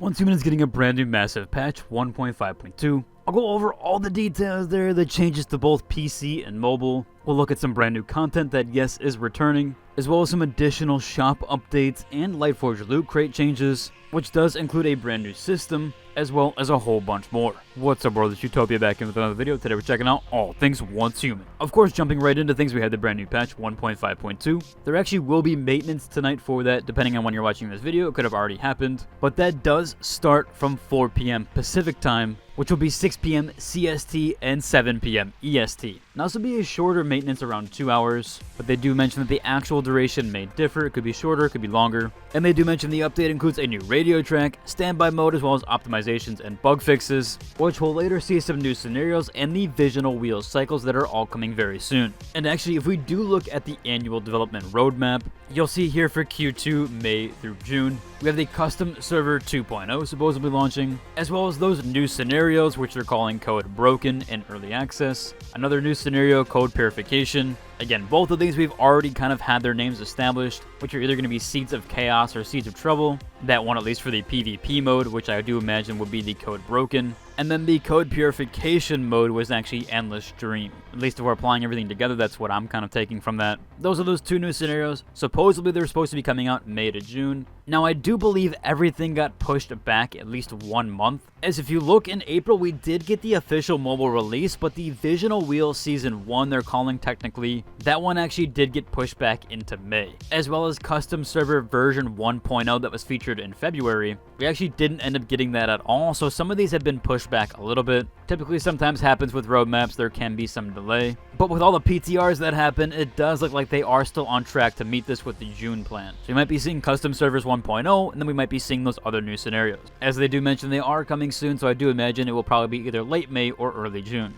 Once Human is getting a brand new massive patch, 1.5.2. I'll go over all the details there, the changes to both PC and mobile. We'll look at some brand new content that, yes, is returning, as well as some additional shop updates and Lightforge loot crate changes, which does include a brand new system, as well as a whole bunch more. What's up, world? It's Utopia back in with another video. Today we're checking out all things Once Human. Of course, jumping right into things, we had the brand new patch 1.5.2. There actually will be maintenance tonight for that, depending on when you're watching this video. It could have already happened, but that does start from 4 p.m. Pacific time, which will be 6 p.m. CST and 7 p.m. EST. Now, this will be a shorter maintenance, around 2 hours, but they do mention that the actual duration may differ. It could be shorter, it could be longer. And they do mention the update includes a new radio track, standby mode, as well as optimizations and bug fixes, which we'll later see some new scenarios and the visional wheel cycles that are all coming very soon. And actually, if we do look at the annual development roadmap, you'll see here for Q2, May through June, we have the custom server 2.0 supposedly launching, as well as those new scenarios, which they're calling Code Broken in early access. Another new scenario, Code Purification. Again, both of these we've already kind of had their names established, which are either going to be Seeds of Chaos or Seeds of Trouble. That one, at least for the PvP mode, which I do imagine would be the Code Broken. And then the Code Purification mode was actually Endless Dream. At least if we're applying everything together, that's what I'm kind of taking from that. Those are those two new scenarios. Supposedly they're supposed to be coming out May to June. Now, I do believe everything got pushed back at least 1 month, as if you look in April, we did get the official mobile release, but the Visional Wheel Season 1, they're calling technically, that one actually did get pushed back into May. As well as Custom Server version 1.0 that was featured in February, we actually didn't end up getting that at all, so some of these have been pushed back a little bit. Typically, sometimes happens with roadmaps, there can be some delay. But with all the PTRs that happen, it does look like they are still on track to meet this with the June plan. So you might be seeing Custom Servers 1.0, and then we might be seeing those other new scenarios. As they do mention, they are coming soon, so I do imagine it will probably be either late May or early June.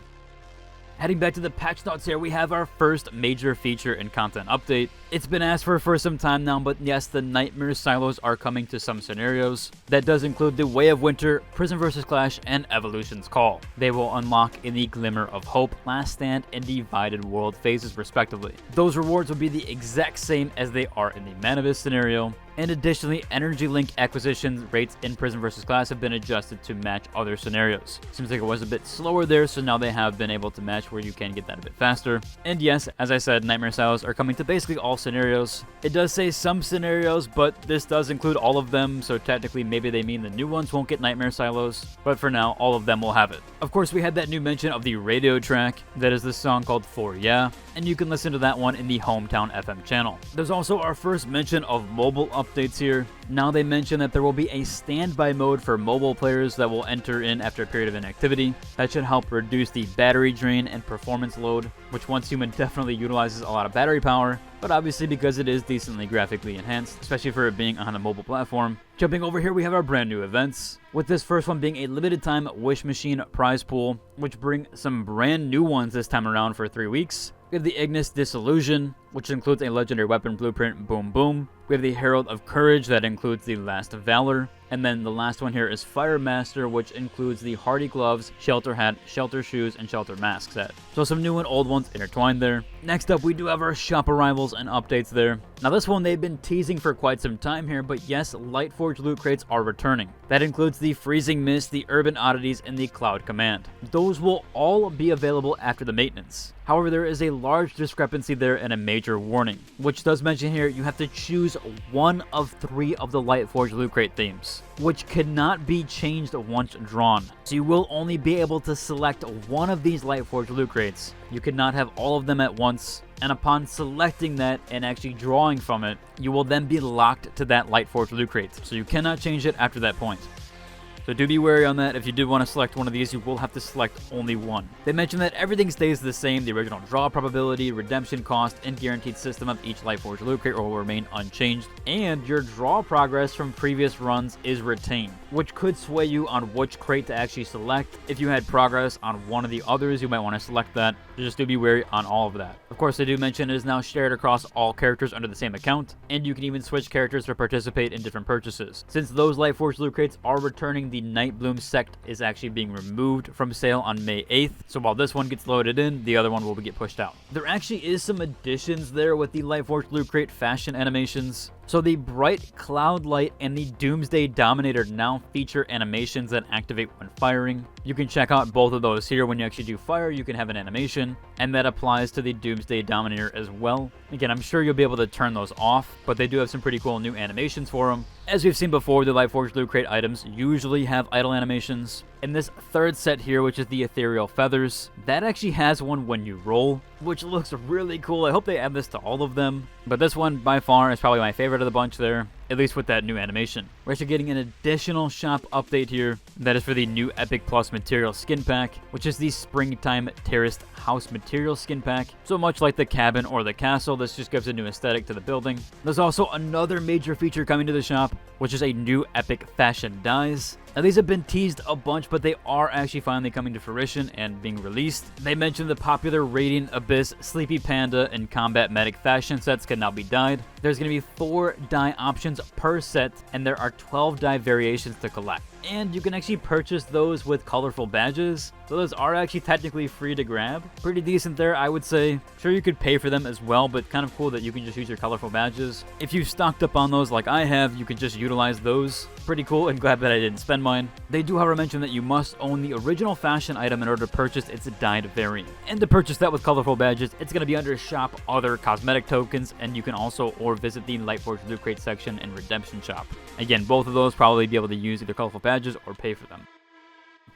Heading back to the patch notes here, we have our first major feature and content update. It's been asked for some time now, but yes, the Nightmare Silos are coming to some scenarios. That does include the Way of Winter, Prison vs. Clash, and Evolution's Call. They will unlock in the Glimmer of Hope, Last Stand, and Divided World phases respectively. Those rewards will be the exact same as they are in the Manibus scenario. And additionally, Energy Link acquisition rates in Prison vs. Clash have been adjusted to match other scenarios. Seems like it was a bit slower there, so now they have been able to match where you can get that a bit faster. And yes, as I said, Nightmare Silos are coming to basically all scenarios. It does say some scenarios, but this does include all of them, so technically maybe they mean the new ones won't get Nightmare Silos, but for now, all of them will have it. Of course, we had that new mention of the radio track. That is the song called For Yeah, and you can listen to that one in the Hometown FM channel. There's also our first mention of mobile updates here. Now they mention that there will be a standby mode for mobile players that will enter in after a period of inactivity. That should help reduce the battery drain and performance load, which Once Human definitely utilizes a lot of battery power, but obviously because it is decently graphically enhanced, especially for it being on a mobile platform. Jumping over here, we have our brand new events, with this first one being a limited time Wish Machine prize pool, which bring some brand new ones this time around for 3 weeks. We have the Ignis Disillusion, which includes a legendary weapon blueprint, Boom Boom. We have the Herald of Courage, that includes the Last Valor. And then the last one here is Fire Master, which includes the Hardy Gloves, Shelter Hat, Shelter Shoes, and Shelter Mask set. So some new and old ones intertwined there. Next up, we do have our shop arrivals and updates there. Now this one they've been teasing for quite some time here, but yes, Lightforge loot crates are returning. That includes the Freezing Mist, the Urban Oddities, and the Cloud Command. Those will all be available after the maintenance. However, there is a large discrepancy there and a major warning, which does mention here you have to choose one of 3 of the Lightforge loot crate themes, which cannot be changed once drawn. So you will only be able to select one of these Lightforge loot crates. You cannot have all of them at once, and upon selecting that and actually drawing from it, you will then be locked to that Lightforge loot crate. So you cannot change it after that point. So do be wary on that. If you did want to select one of these, you will have to select only one. They mentioned that everything stays the same. The original draw probability, redemption cost, and guaranteed system of each Lightforge loot crate will remain unchanged. And your draw progress from previous runs is retained, which could sway you on which crate to actually select. If you had progress on one of the others, you might want to select that. Just do be wary on all of that. Of course, they do mention it is now shared across all characters under the same account, and you can even switch characters to participate in different purchases. Since those Lightforge loot crates are returning, the Nightbloom sect is actually being removed from sale on May 8th, so while this one gets loaded in, the other one will get pushed out. There actually is some additions there with the Lightforge loot crate fashion animations. So the Bright Cloud Light and the Doomsday Dominator now feature animations that activate when firing. You can check out both of those here. When you actually do fire, you can have an animation, and that applies to the Doomsday Dominator as well. Again, I'm sure you'll be able to turn those off, but they do have some pretty cool new animations for them. As we've seen before, the Lightforged Loot Crate items usually have idle animations. In this third set here, which is the Ethereal Feathers, that actually has one when you roll, which looks really cool. I hope they add this to all of them, but this one by far is probably my favorite of the bunch there, at least with that new animation. We're actually getting an additional shop update here. That is for the new Epic Plus Material Skin Pack, which is the Springtime Terraced House Material Skin Pack. So much like the cabin or the castle, this just gives a new aesthetic to the building. There's also another major feature coming to the shop, which is a new Epic Fashion Dyes. Now, these have been teased a bunch, but they are actually finally coming to fruition and being released. They mentioned the popular Radiant Abyss, Sleepy Panda, and Combat Medic fashion sets can now be dyed. There's going to be 4 dye options per set, and there are 12 dye variations to collect. And you can actually purchase those with colorful badges, so those are actually technically free to grab. Pretty decent there, I would say. Sure, you could pay for them as well, but kind of cool that you can just use your colorful badges. If you've stocked up on those like I have, you can just utilize those. Pretty cool, and glad that I didn't spend mine. They do, however, mention that you must own the original fashion item in order to purchase its dyed variant. And to purchase that with colorful badges, it's going to be under Shop Other Cosmetic Tokens, and you can also or visit the Lightforged Loot Crate section in Redemption Shop. Again, both of those probably be able to use either colorful badges or pay for them.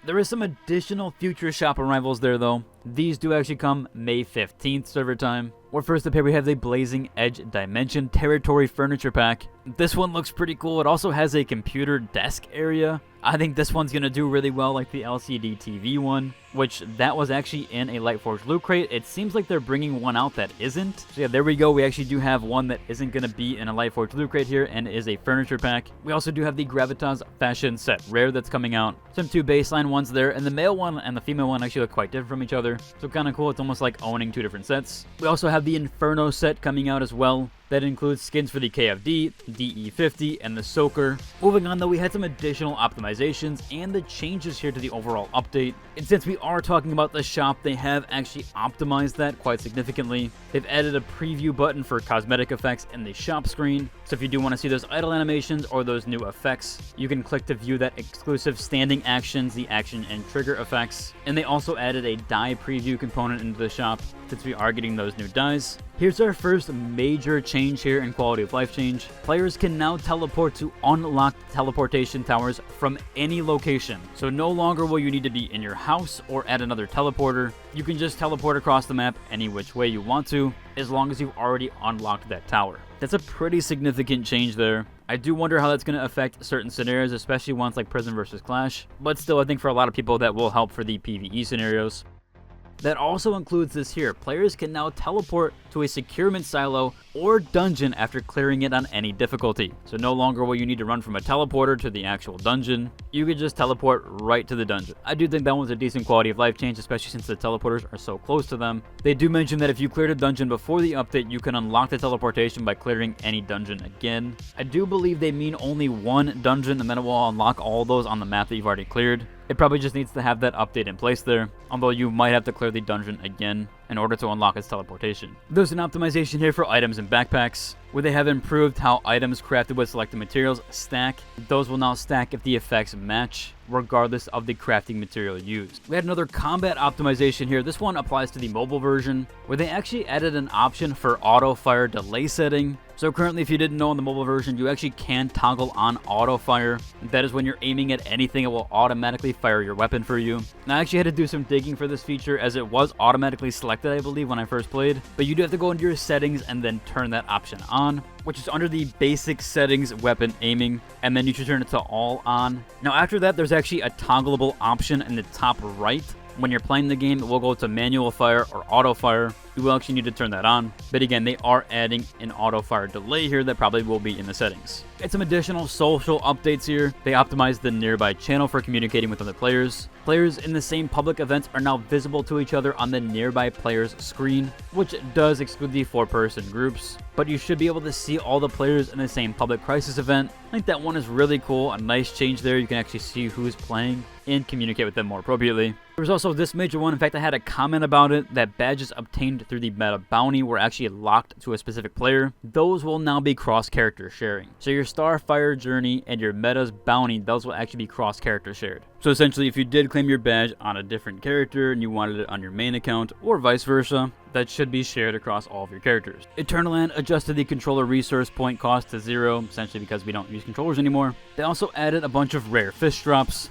There is some additional future shop arrivals there though. These do actually come May 15th server time. Or first up here we have the Blazing Edge Dimension Territory Furniture Pack. This one looks pretty cool. It also has a computer desk area. I think this one's going to do really well like the LCD TV one, which that was actually in a Lightforged Loot Crate. It seems like they're bringing one out that isn't. So yeah, there we go. We actually do have one that isn't going to be in a Lightforged Loot Crate here and is a furniture pack. We also do have the Gravitas Fashion Set Rare that's coming out. Some 2 baseline ones there, and the male one and the female one actually look quite different from each other. So kind of cool. It's almost like owning 2 different sets. We also have the Inferno set coming out as well. That includes skins for the KFD, DE50, and the Soaker. Moving on though, we had some additional optimizations and the changes here to the overall update. And since we are talking about the shop, they have actually optimized that quite significantly. They've added a preview button for cosmetic effects in the shop screen. So if you do want to see those idle animations or those new effects, you can click to view that exclusive standing actions, the action and trigger effects. And they also added a dye preview component into the shop since we are getting those new dyes. Here's our first major change here in quality of life change. Players can now teleport to unlocked teleportation towers from any location. So no longer will you need to be in your house or at another teleporter. You can just teleport across the map any which way you want to, as long as you've already unlocked that tower. That's a pretty significant change there. I do wonder how that's going to affect certain scenarios, especially ones like Prison versus Clash. But still, I think for a lot of people that will help for the PvE scenarios. That also includes this here. Players can now teleport to a securement silo or dungeon after clearing it on any difficulty. So no longer will you need to run from a teleporter to the actual dungeon. You can just teleport right to the dungeon. I do think that one's a decent quality of life change, especially since the teleporters are so close to them. They do mention that if you cleared a dungeon before the update, you can unlock the teleportation by clearing any dungeon again. I do believe they mean only one dungeon, and then it will unlock all those on the map that you've already cleared. It probably just needs to have that update in place there, although you might have to clear the dungeon again in order to unlock its teleportation. There's an optimization here for items and backpacks, where they have improved how items crafted with selected materials stack. Those will now stack if the effects match, regardless of the crafting material used. We had another combat optimization here. This one applies to the mobile version, where they actually added an option for auto fire delay setting. So currently, if you didn't know, in the mobile version, you actually can toggle on auto fire. That is when you're aiming at anything, it will automatically fire your weapon for you. And I actually had to do some digging for this feature, as it was automatically selected, I believe, when I first played. But you do have to go into your settings and then turn that option on, which is under the basic settings weapon aiming, and then you should turn it to all on. Now after that, there's actually a toggleable option in the top right. When you're playing the game, it will go to manual fire or auto fire. You will actually need to turn that on. But again, they are adding an auto fire delay here that probably will be in the settings. And some additional social updates here. They optimized the nearby channel for communicating with other players. Players in the same public events are now visible to each other on the nearby player's screen, which does exclude the 4-person groups. But you should be able to see all the players in the same public crisis event. I think that one is really cool. A nice change there. You can actually see who's playing and communicate with them more appropriately. There was also this major one. In fact, I had a comment about it, that badges obtained through the meta bounty were actually locked to a specific player, those will now be cross-character sharing. So your Starfire journey and your meta's bounty, those will actually be cross-character shared. So essentially, if you did claim your badge on a different character and you wanted it on your main account, or vice versa, that should be shared across all of your characters. Eternal Land adjusted the controller resource point cost to 0, essentially because we don't use controllers anymore. They also added a bunch of rare fish drops.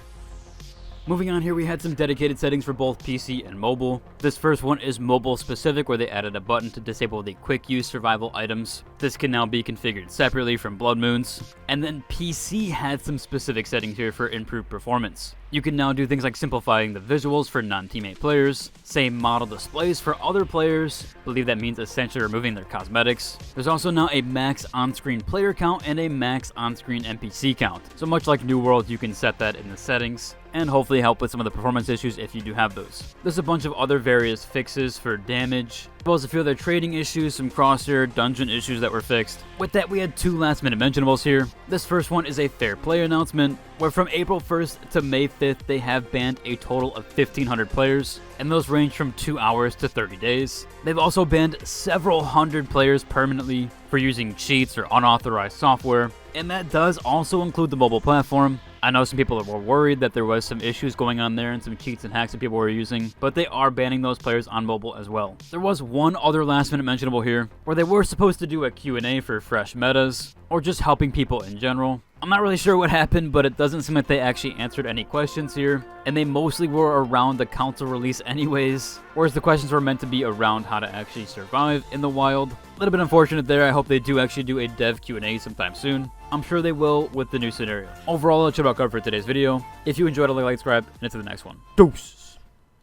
Moving on here, we had some dedicated settings for both PC and mobile. This first one is mobile specific, where they added a button to disable the quick use survival items. This can now be configured separately from Blood Moons. And then PC had some specific settings here for improved performance. You can now do things like simplifying the visuals for non-teammate players, same model displays for other players, I believe that means essentially removing their cosmetics. There's also now a max on-screen player count and a max on-screen NPC count. So much like New World, you can set that in the settings, and hopefully help with some of the performance issues if you do have those. There's a bunch of other various fixes for damage, as well as a few other trading issues, some crosshair dungeon issues that were fixed. With that, we had 2 last-minute mentionables here. This first one is a fair play announcement, where from April 1st to May 5th, they have banned a total of 1,500 players, and those range from 2 hours to 30 days. They've also banned several hundred players permanently for using cheats or unauthorized software, and that does also include the mobile platform. I know some people were worried that there was some issues going on there and some cheats and hacks that people were using, but they are banning those players on mobile as well. There was one other last minute mentionable here, where they were supposed to do a Q&A for fresh metas, or just helping people in general. I'm not really sure what happened, but it doesn't seem like they actually answered any questions here, and they mostly were around the console release anyways, whereas the questions were meant to be around how to actually survive in the wild. A little bit unfortunate there. I hope they do actually do a dev Q&A sometime soon. I'm sure they will with the new scenario. Overall, that's about covered for today's video. If you enjoyed it, like, subscribe, and into the next one. Deuce!